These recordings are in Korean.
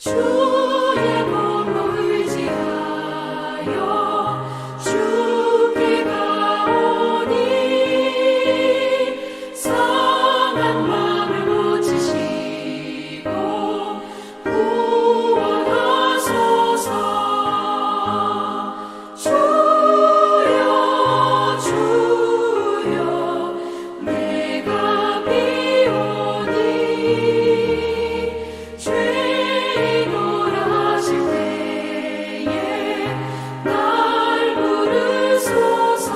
주의 몸을 의지하여 주께 가오니 상한 마음을 고치시고 구원하소서. 주여 주여 내가 비오니 죄인노라하실 때에 날 부르소서.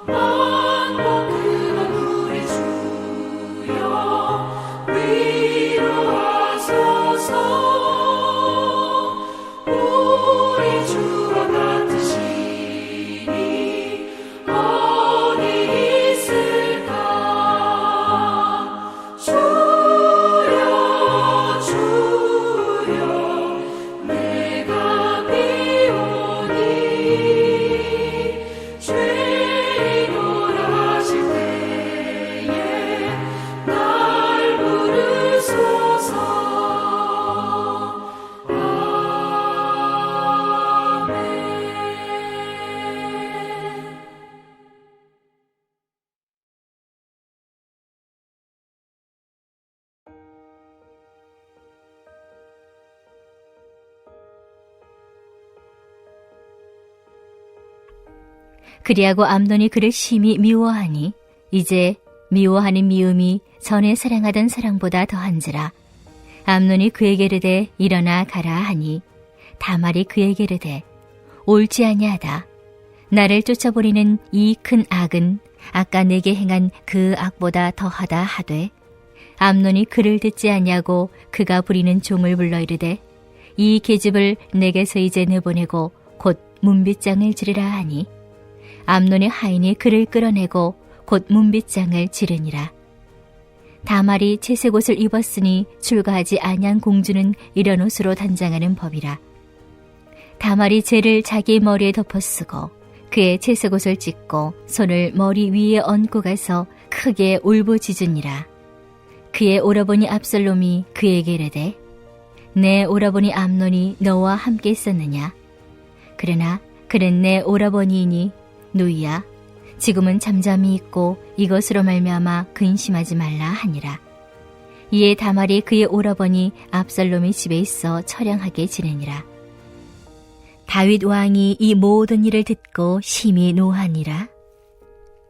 만복하는 우리 주여 위로하소서. 우리 주와 같으시니 어디 있을까. 주여 주여 내가 비오니 죄인노라하실 때에 날 부르소서. 아멘. 그리하고 암논이 그를 심히 미워하니 이제 미워하는 미움이 전에 사랑하던 사랑보다 더한지라. 암논이 그에게 이르되 일어나 가라 하니 다말이 그에게 이르되 옳지 아니하다. 나를 쫓아버리는 이 큰 악은 아까 내게 행한 그 악보다 더하다 하되 암논이 그를 듣지 아니하고 그가 부리는 종을 불러 이르되 이 계집을 내게서 이제 내보내고 곧 문빗장을 지르라 하니 암논의 하인이 그를 끌어내고 곧 문빗장을 지르니라. 다말이 채색 옷을 입었으니 출가하지 아니한 공주는 이런 옷으로 단장하는 법이라. 다말이 재를 자기 머리에 덮어쓰고 그의 채색 옷을 찢고 손을 머리 위에 얹고 가서 크게 울부짖으니라. 그의 오라버니 압살롬이 그에게 이르되 내 오라버니 암논이 너와 함께 있었느냐. 그러나 그는 내 오라버니이니 누이야 지금은 잠잠히 있고 이것으로 말미암아 근심하지 말라 하니라. 이에 다말이 그의 오라버니 압살롬의 집에 있어 처량하게 지내니라. 다윗 왕이 이 모든 일을 듣고 심히 노하니라.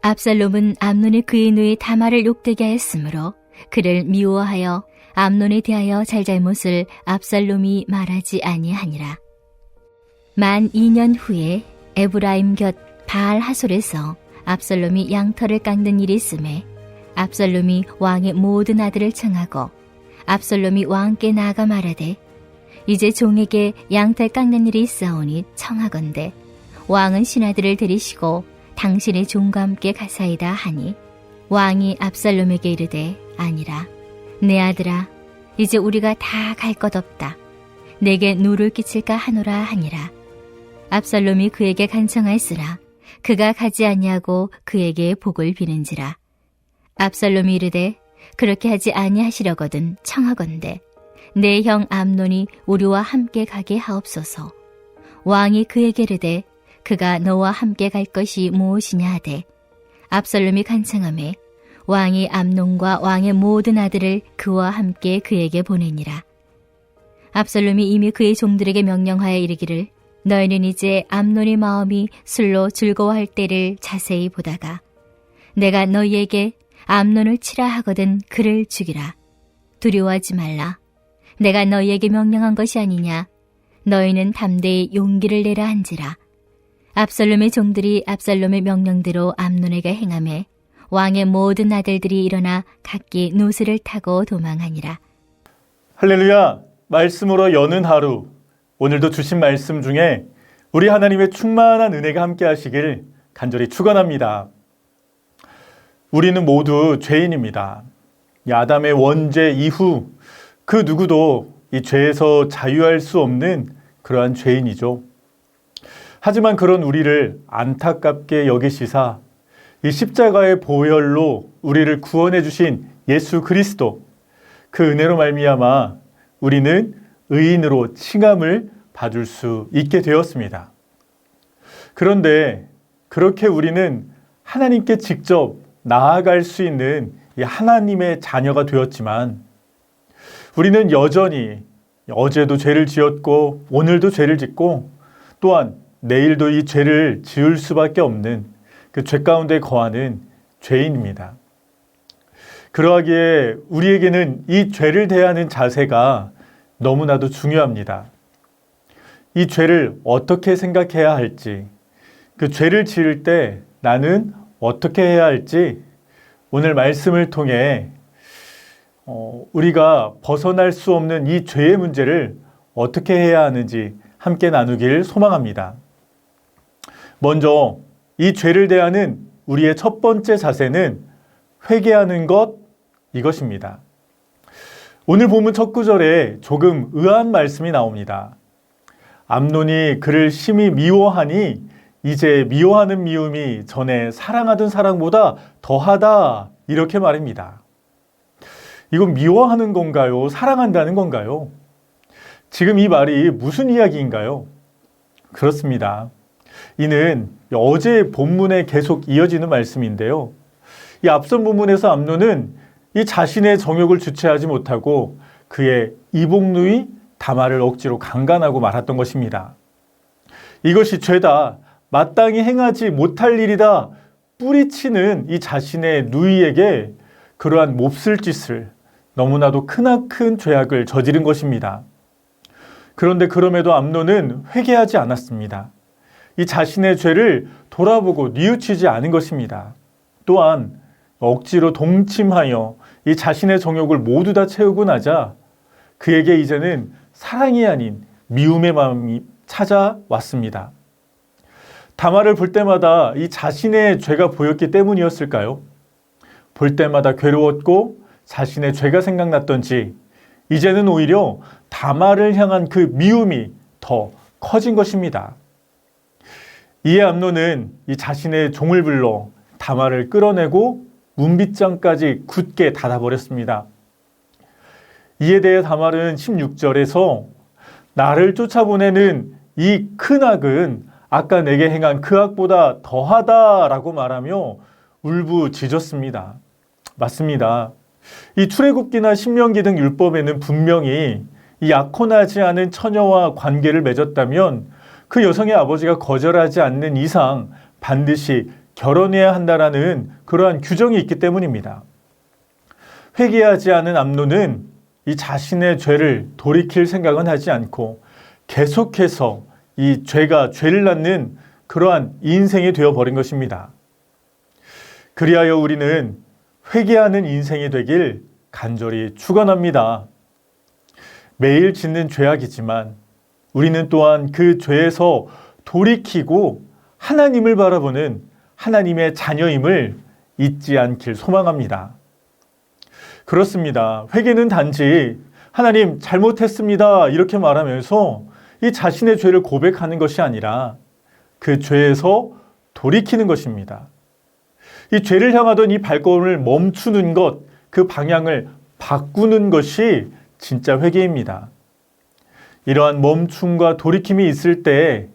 압살롬은 암논이 그의 누이 다말을 욕되게 하였으므로 그를 미워하여 암논에 대하여 잘잘못을 압살롬이 말하지 아니하니라. 만 2년 후에 에브라임 곁 바알 하솔에서 압살롬이 양털을 깎는 일이 있음에 압살롬이 왕의 모든 아들을 청하고 압살롬이 왕께 나아가 말하되 이제 종에게 양털 깎는 일이 있사오니 청하건대 왕은 신하들을 데리시고 당신의 종과 함께 가사이다 하니 왕이 압살롬에게 이르되 아니라 내 아들아 이제 우리가 다 갈 것 없다. 내게 누를 끼칠까 하노라 하니라. 압살롬이 그에게 간청하였으나 그가 가지 아니하고 그에게 복을 비는지라. 압살롬이 이르되 그렇게 하지 아니하시려거든 청하건대 내 형 암논이 우리와 함께 가게 하옵소서. 왕이 그에게 이르되 그가 너와 함께 갈 것이 무엇이냐 하되 압살롬이 간청하매 왕이 암논과 왕의 모든 아들을 그와 함께 그에게 보내니라. 압살롬이 이미 그의 종들에게 명령하여 이르기를 너희는 이제 암논의 마음이 술로 즐거워할 때를 자세히 보다가 내가 너희에게 암논을 치라 하거든 그를 죽이라. 두려워하지 말라. 내가 너희에게 명령한 것이 아니냐. 너희는 담대히 용기를 내라 한지라. 압살롬의 종들이 압살롬의 명령대로 암논에게 행하매 왕의 모든 아들들이 일어나 각기 노새를 타고 도망하니라. 할렐루야! 말씀으로 여는 하루. 오늘도 주신 말씀 중에 우리 하나님의 충만한 은혜가 함께 하시길 간절히 축원합니다. 우리는 모두 죄인입니다. 아담의 원죄 이후 그 누구도 이 죄에서 자유할 수 없는 그러한 죄인이죠. 하지만 그런 우리를 안타깝게 여기시사 이 십자가의 보혈로 우리를 구원해 주신 예수 그리스도, 그 은혜로 말미암아 우리는 의인으로 칭함을 받을 수 있게 되었습니다. 그런데 그렇게 우리는 하나님께 직접 나아갈 수 있는 이 하나님의 자녀가 되었지만 우리는 여전히 어제도 죄를 지었고 오늘도 죄를 짓고 또한 내일도 이 죄를 지을 수밖에 없는 그 죄 가운데 거하는 죄인입니다. 그러하기에 우리에게는 이 죄를 대하는 자세가 너무나도 중요합니다. 이 죄를 어떻게 생각해야 할지, 그 죄를 지을 때 나는 어떻게 해야 할지 오늘 말씀을 통해 우리가 벗어날 수 없는 이 죄의 문제를 어떻게 해야 하는지 함께 나누길 소망합니다. 먼저 이 죄를 대하는 우리의 첫 번째 자세는 회개하는 것, 이것입니다. 오늘 본문 첫 구절에 조금 의아한 말씀이 나옵니다. 암논이 그를 심히 미워하니 이제 미워하는 미움이 전에 사랑하던 사랑보다 더하다, 이렇게 말입니다. 이건 미워하는 건가요? 사랑한다는 건가요? 지금 이 말이 무슨 이야기인가요? 그렇습니다. 이는 어제 본문에 계속 이어지는 말씀인데요. 이 앞선 본문에서 암논은 이 자신의 정욕을 주체하지 못하고 그의 이복누이 다말을 억지로 강간하고 말았던 것입니다. 이것이 죄다, 마땅히 행하지 못할 일이다 뿌리치는 이 자신의 누이에게 그러한 몹쓸 짓을, 너무나도 크나큰 죄악을 저지른 것입니다. 그런데 그럼에도 암논은 회개하지 않았습니다. 이 자신의 죄를 돌아보고 뉘우치지 않은 것입니다. 또한 억지로 동침하여 이 자신의 정욕을 모두 다 채우고 나자 그에게 이제는 사랑이 아닌 미움의 마음이 찾아왔습니다. 다말을 볼 때마다 이 자신의 죄가 보였기 때문이었을까요? 볼 때마다 괴로웠고 자신의 죄가 생각났던지 이제는 오히려 다말을 향한 그 미움이 더 커진 것입니다. 이에 암논은 이 자신의 종을 불러 다말을 끌어내고 문빗장까지 굳게 닫아버렸습니다. 이에 대해 다말은 16절에서 나를 쫓아보내는 이 큰 악은 아까 내게 행한 그 악보다 더하다라고 말하며 울부짖었습니다. 맞습니다. 이 출애굽기나 신명기 등 율법에는 분명히 이 약혼하지 않은 처녀와 관계를 맺었다면 그 여성의 아버지가 거절하지 않는 이상 반드시 결혼해야 한다라는 그러한 규정이 있기 때문입니다. 회개하지 않은 암논은 이 자신의 죄를 돌이킬 생각은 하지 않고 계속해서 이 죄가 죄를 낳는 그러한 인생이 되어버린 것입니다. 그리하여 우리는 회개하는 인생이 되길 간절히 축원합니다. 매일 짓는 죄악이지만 우리는 또한 그 죄에서 돌이키고 하나님을 바라보는 하나님의 자녀임을 잊지 않길 소망합니다. 그렇습니다. 회개는 단지 하나님 잘못했습니다 이렇게 말하면서 이 자신의 죄를 고백하는 것이 아니라 그 죄에서 돌이키는 것입니다. 이 죄를 향하던 이 발걸음을 멈추는 것, 그 방향을 바꾸는 것이 진짜 회개입니다. 이러한 멈춤과 돌이킴이 있을 때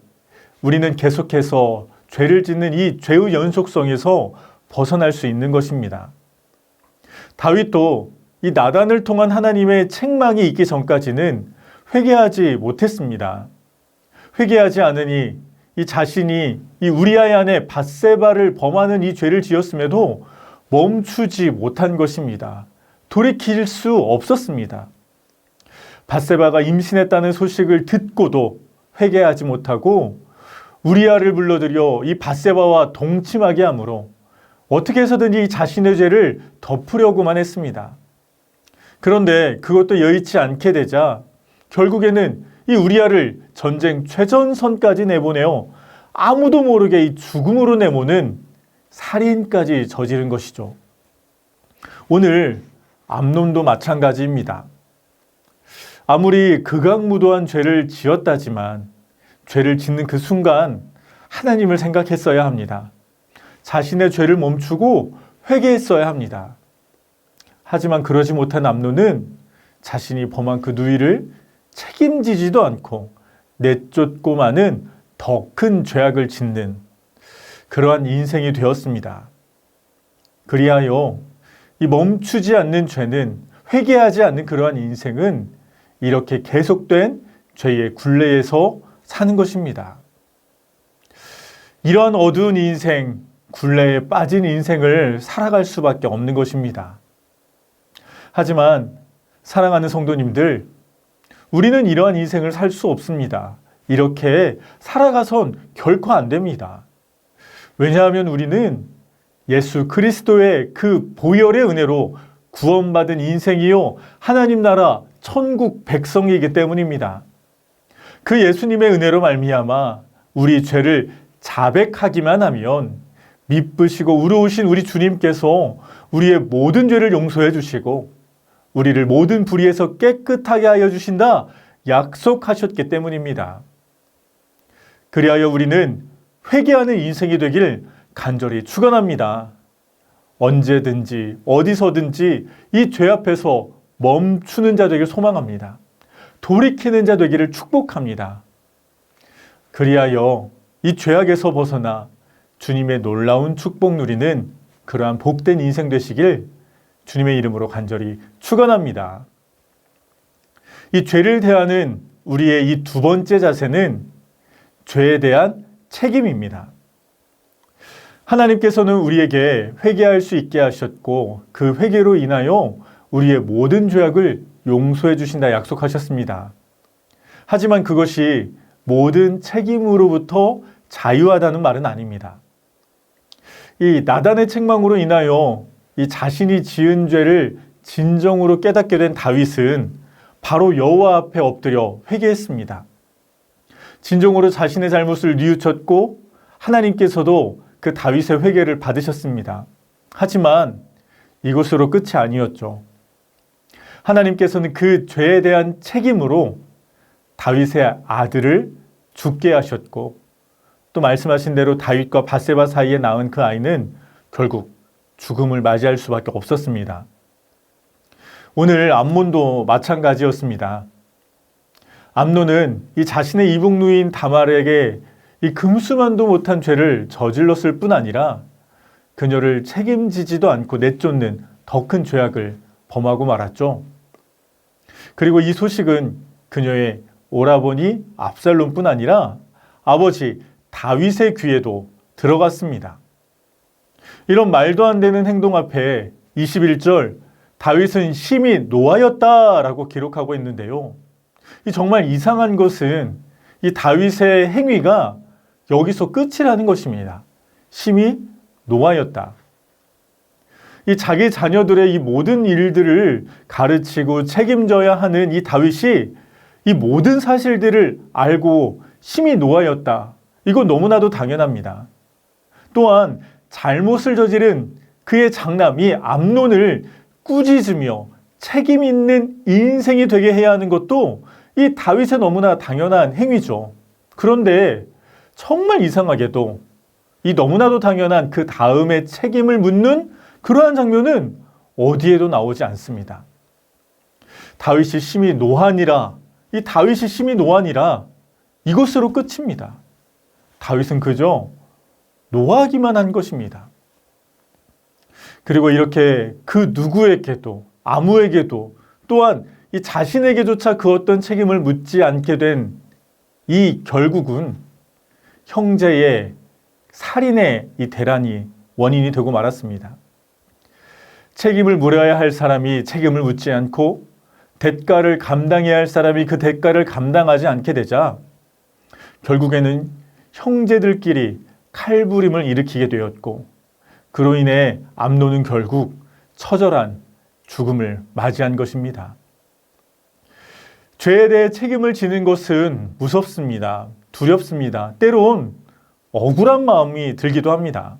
우리는 계속해서 죄를 짓는 이 죄의 연속성에서 벗어날 수 있는 것입니다. 다윗도 이 나단을 통한 하나님의 책망이 있기 전까지는 회개하지 못했습니다. 회개하지 않으니 이 자신이 이 우리아의 아내 밧세바를 범하는 이 죄를 지었음에도 멈추지 못한 것입니다. 돌이킬 수 없었습니다. 밧세바가 임신했다는 소식을 듣고도 회개하지 못하고 우리아를 불러들여 이 밧세바와 동침하게 하므로 어떻게 해서든지 자신의 죄를 덮으려고만 했습니다. 그런데 그것도 여의치 않게 되자 결국에는 이 우리아를 전쟁 최전선까지 내보내어 아무도 모르게 이 죽음으로 내모는 살인까지 저지른 것이죠. 오늘 암논도 마찬가지입니다. 아무리 극악무도한 죄를 지었다지만 죄를 짓는 그 순간 하나님을 생각했어야 합니다. 자신의 죄를 멈추고 회개했어야 합니다. 하지만 그러지 못한 암논은 자신이 범한 그 누이를 책임지지도 않고 내쫓고 마는 더 큰 죄악을 짓는 그러한 인생이 되었습니다. 그리하여 이 멈추지 않는 죄는, 회개하지 않는 그러한 인생은 이렇게 계속된 죄의 굴레에서 사는 것입니다. 이러한 어두운 인생, 굴레에 빠진 인생을 살아갈 수밖에 없는 것입니다. 하지만 사랑하는 성도님들, 우리는 이러한 인생을 살 수 없습니다. 이렇게 살아가선 결코 안 됩니다. 왜냐하면 우리는 예수 그리스도의 그 보혈의 은혜로 구원받은 인생이요, 하나님 나라 천국 백성이기 때문입니다. 그 예수님의 은혜로 말미암아 우리 죄를 자백하기만 하면 미쁘시고 의로우신 우리 주님께서 우리의 모든 죄를 용서해 주시고 우리를 모든 불의에서 깨끗하게 하여 주신다 약속하셨기 때문입니다. 그리하여 우리는 회개하는 인생이 되길 간절히 축원합니다. 언제든지 어디서든지 이 죄 앞에서 멈추는 자 되길 소망합니다. 돌이키는 자 되기를 축복합니다. 그리하여 이 죄악에서 벗어나 주님의 놀라운 축복 누리는 그러한 복된 인생 되시길 주님의 이름으로 간절히 축원합니다. 이 죄를 대하는 우리의 이 두 번째 자세는 죄에 대한 책임입니다. 하나님께서는 우리에게 회개할 수 있게 하셨고 그 회개로 인하여 우리의 모든 죄악을 용서해 주신다 약속하셨습니다. 하지만 그것이 모든 책임으로부터 자유하다는 말은 아닙니다. 이 나단의 책망으로 인하여 이 자신이 지은 죄를 진정으로 깨닫게 된 다윗은 바로 여호와 앞에 엎드려 회개했습니다. 진정으로 자신의 잘못을 뉘우쳤고 하나님께서도 그 다윗의 회개를 받으셨습니다. 하지만 이것으로 끝이 아니었죠. 하나님께서는 그 죄에 대한 책임으로 다윗의 아들을 죽게 하셨고 또 말씀하신 대로 다윗과 밧세바 사이에 낳은 그 아이는 결국 죽음을 맞이할 수밖에 없었습니다. 오늘 암논도 마찬가지였습니다. 암논은 이 자신의 이복누이인 다말에게 이 금수만도 못한 죄를 저질렀을 뿐 아니라 그녀를 책임지지도 않고 내쫓는 더 큰 죄악을 범하고 말았죠. 그리고 이 소식은 그녀의 오라버니 압살롬뿐 아니라 아버지 다윗의 귀에도 들어갔습니다. 이런 말도 안 되는 행동 앞에 21절 다윗은 심히 노하였다라고 기록하고 있는데요. 이 정말 이상한 것은 이 다윗의 행위가 여기서 끝이라는 것입니다. 심히 노하였다. 이 자기 자녀들의 이 모든 일들을 가르치고 책임져야 하는 이 다윗이 이 모든 사실들을 알고 심히 노하였다. 이건 너무나도 당연합니다. 또한 잘못을 저지른 그의 장남이 암논을 꾸짖으며 책임 있는 인생이 되게 해야 하는 것도 이 다윗의 너무나 당연한 행위죠. 그런데 정말 이상하게도 이 너무나도 당연한 그 다음에 책임을 묻는 그러한 장면은 어디에도 나오지 않습니다. 다윗이 심히 노하니라, 이 다윗이 심히 노하니라 이것으로 끝입니다. 다윗은 그저 노하기만 한 것입니다. 그리고 이렇게 그 누구에게도 아무에게도 또한 이 자신에게조차 그 어떤 책임을 묻지 않게 된 이 결국은 형제의 살인의 이 대란이 원인이 되고 말았습니다. 책임을 물어야 할 사람이 책임을 묻지 않고 대가를 감당해야 할 사람이 그 대가를 감당하지 않게 되자 결국에는 형제들끼리 칼부림을 일으키게 되었고 그로 인해 암논은 결국 처절한 죽음을 맞이한 것입니다. 죄에 대해 책임을 지는 것은 무섭습니다. 두렵습니다. 때론 억울한 마음이 들기도 합니다.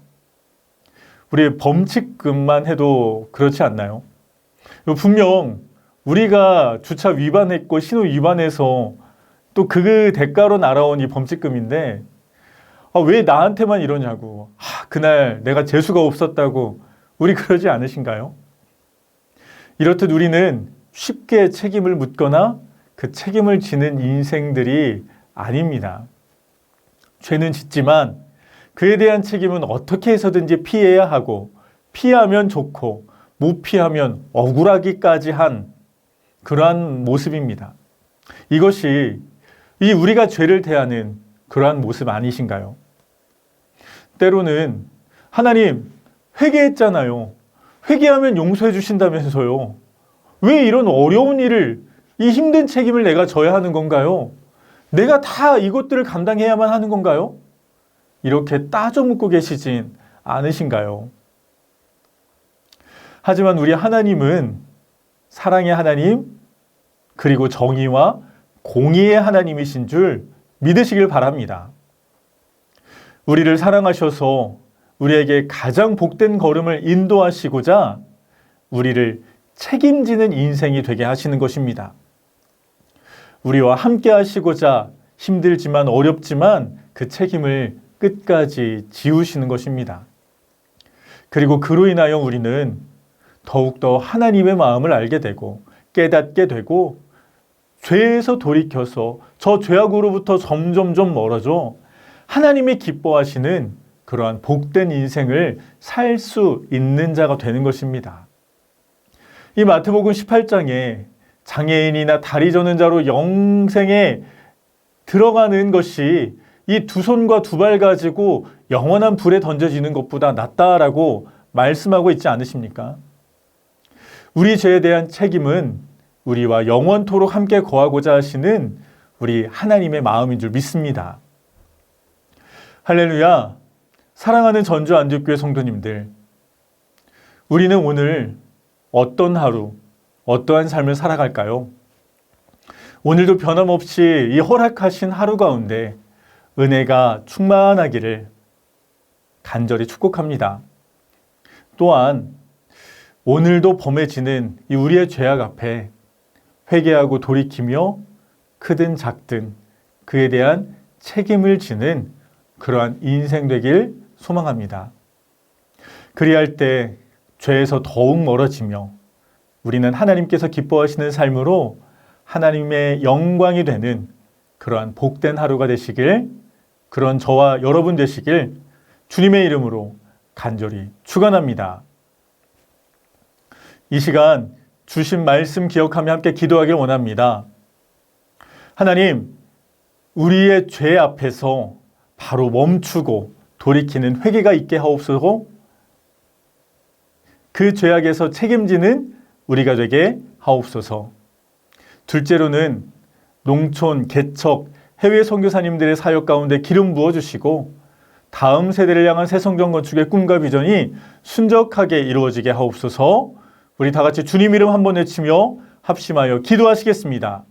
우리의 범칙금만 해도 그렇지 않나요? 분명 우리가 주차 위반했고 신호 위반해서 또 그 대가로 날아온 이 범칙금인데 왜 나한테만 이러냐고, 그날 내가 재수가 없었다고 우리 그러지 않으신가요? 이렇듯 우리는 쉽게 책임을 묻거나 그 책임을 지는 인생들이 아닙니다. 죄는 짓지만 그에 대한 책임은 어떻게 해서든지 피해야 하고, 피하면 좋고 못 피하면 억울하기까지 한 그러한 모습입니다. 이것이 우리가 죄를 대하는 그러한 모습 아니신가요? 때로는 하나님 회개했잖아요. 회개하면 용서해 주신다면서요. 왜 이런 어려운 일을, 이 힘든 책임을 내가 져야 하는 건가요? 내가 다 이것들을 감당해야만 하는 건가요? 이렇게 따져 묻고 계시진 않으신가요? 하지만 우리 하나님은 사랑의 하나님, 그리고 정의와 공의의 하나님이신 줄 믿으시길 바랍니다. 우리를 사랑하셔서 우리에게 가장 복된 걸음을 인도하시고자 우리를 책임지는 인생이 되게 하시는 것입니다. 우리와 함께 하시고자 힘들지만 어렵지만 그 책임을 끝까지 지우시는 것입니다. 그리고 그로 인하여 우리는 더욱더 하나님의 마음을 알게 되고 깨닫게 되고 죄에서 돌이켜서 저 죄악으로부터 점점점 멀어져 하나님이 기뻐하시는 그러한 복된 인생을 살 수 있는 자가 되는 것입니다. 이 마태복음 18장에 장애인이나 다리 저는 자로 영생에 들어가는 것이 이 두 손과 두 발 가지고 영원한 불에 던져지는 것보다 낫다라고 말씀하고 있지 않으십니까? 우리 죄에 대한 책임은 우리와 영원토록 함께 거하고자 하시는 우리 하나님의 마음인 줄 믿습니다. 할렐루야! 사랑하는 전주 안디옥교회 성도님들, 우리는 오늘 어떤 하루, 어떠한 삶을 살아갈까요? 오늘도 변함없이 이 허락하신 하루 가운데 은혜가 충만하기를 간절히 축복합니다. 또한 오늘도 범해지는 이 우리의 죄악 앞에 회개하고 돌이키며 크든 작든 그에 대한 책임을 지는 그러한 인생 되길 소망합니다. 그리할 때 죄에서 더욱 멀어지며 우리는 하나님께서 기뻐하시는 삶으로 하나님의 영광이 되는 그러한 복된 하루가 되시길, 그런 저와 여러분 되시길 주님의 이름으로 간절히 축원합니다. 이 시간 주신 말씀 기억하며 함께 기도하길 원합니다. 하나님, 우리의 죄 앞에서 바로 멈추고 돌이키는 회개가 있게 하옵소서. 그 죄악에서 책임지는 우리가 되게 하옵소서. 둘째로는 농촌, 개척, 해외 선교사님들의 사역 가운데 기름 부어주시고 다음 세대를 향한 새성전 건축의 꿈과 비전이 순적하게 이루어지게 하옵소서. 우리 다 같이 주님 이름 한번 외치며 합심하여 기도하시겠습니다.